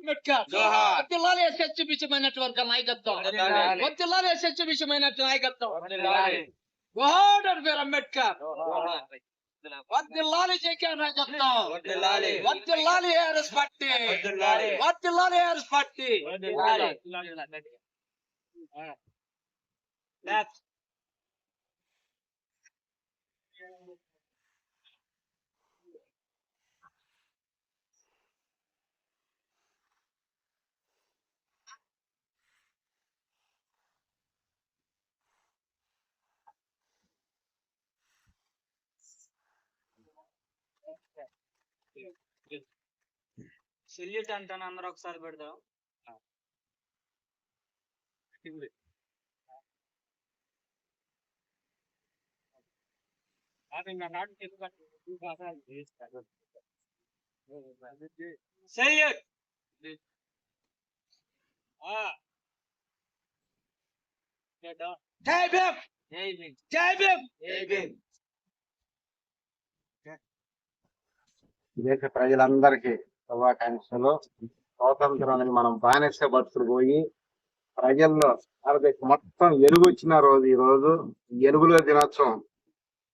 వర్ధిల్లాలి స్వచ్ఛమైన నాయకత్వం, వర్ధిల్లాలి స్వచ్ఛమైన నాయకత్వం. జోహార్ వీర్ అంబేద్కర్, వర్ధిల్లాలి జేకే నాయకత్వం, వర్ధిల్లాలి ఆర్ఎస్ పార్టీ, వర్ధిల్లాలి ఆర్ఎస్ పార్టీ. సెల్యూట్ అంటాను, అందరూ ఒకసారి పెడదాం. సెల్యూట్. జై భీమ్, జై భీమ్, జై భీమ్. దేశ ప్రజలందరికీ శుభాకాంక్షలు. స్వాతంత్రం అనేది మనం బానిస బతుకులు పోయి ప్రజల్లో మొత్తం ఎలుగు వచ్చిన రోజు ఈ రోజు, ఎలుగులో దినోత్సవం.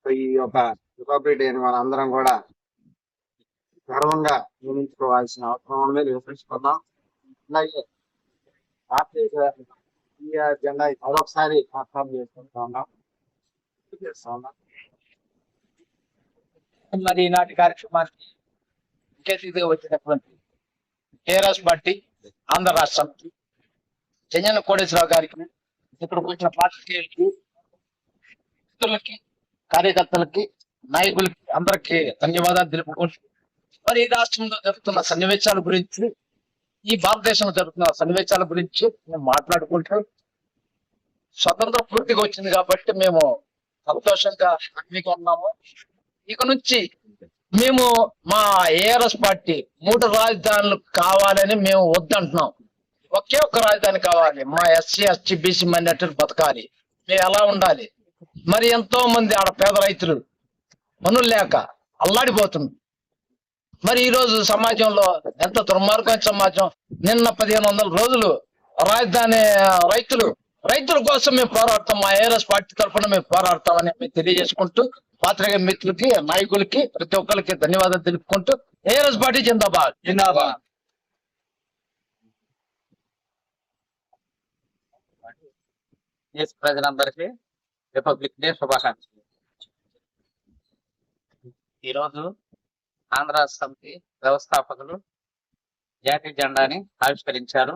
ఈ యొక్క రిపబ్లిక్ డే మన అందరం కూడా గర్వంగా నిర్మించుకోవాల్సిన అవసరం ఉంది. నిర్వహించుకుందాం. అలాగే ఈ జెండా మరొకసారి కన్ఫర్మ్ చేసుకుంటా ఉన్నాం. మరి ఈనాటి కార్యక్రమానికి ముఖ్య అతిథిగా వచ్చినటువంటి టీఆర్ఎస్ పార్టీ ఆంధ్ర రాష్ట్రానికి చెంజన కోటేశ్వరరావు గారికి, ఇక్కడికి వచ్చిన పార్టీలకి, మిత్రులకి, కార్యకర్తలకి, నాయకులకి అందరికి ధన్యవాదాలు తెలుపుకుంటూ, మరి ఈ రాష్ట్రంలో జరుగుతున్న సన్నివేశాల గురించి, ఈ భారతదేశంలో జరుగుతున్న సన్నివేశాల గురించి మేము మాట్లాడుకుంటూ, స్వతంత్రం పూర్తిగా వచ్చింది కాబట్టి మేము సంతోషంగా హ్యాపీగా ఉన్నాము. ఇక నుంచి మేము మా ఏఆర్ఎస్ పార్టీ 3 రాజధానులు కావాలని మేము వద్దంటున్నాం. ఒకే ఒక్క రాజధాని కావాలి. మా ఎస్సీ ఎస్టీ బీసీ మైనారిటీలు బతకాలి. మేము ఎలా ఉండాలి? మరి ఎంతో మంది ఆడ పేద రైతులు పనులు లేక అల్లాడిపోతున్నారు. మరి ఈ రోజు సమాజంలో ఎంత దుర్మార్గమైన సమాజం. నిన్న 1500 రోజులు రాజధాని రైతుల కోసం మేము పోరాడతాం. మా ఏఆర్ఎస్ పార్టీ తరఫున మేము పోరాడతామని మేము తెలియజేసుకుంటూ, పాత్రికేయ మిత్రులకి, నాయకులకి, ప్రతి ఒక్కరికి ధన్యవాదాలు తెలుపుకుంటూ, ఏఆర్ఎస్ పార్టీ జిందాబాద్, జిందాబాద్. దేశ ప్రజలందరికీ రిపబ్లిక్ డే శుభాకాంక్షలు. ఈరోజు ఆంధ్ర సమితి వ్యవస్థాపకులు జాతీయ జెండాని ఆవిష్కరించారు.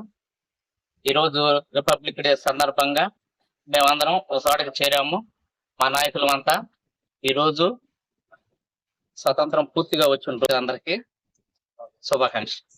ఈరోజు రిపబ్లిక్ డే సందర్భంగా మేమందరం ఒకసారికి చేరాము. మా నాయకులు అంతా ఈరోజు స్వతంత్రం పూర్తిగా వచ్చిన అందరికీ శుభాకాంక్షలు.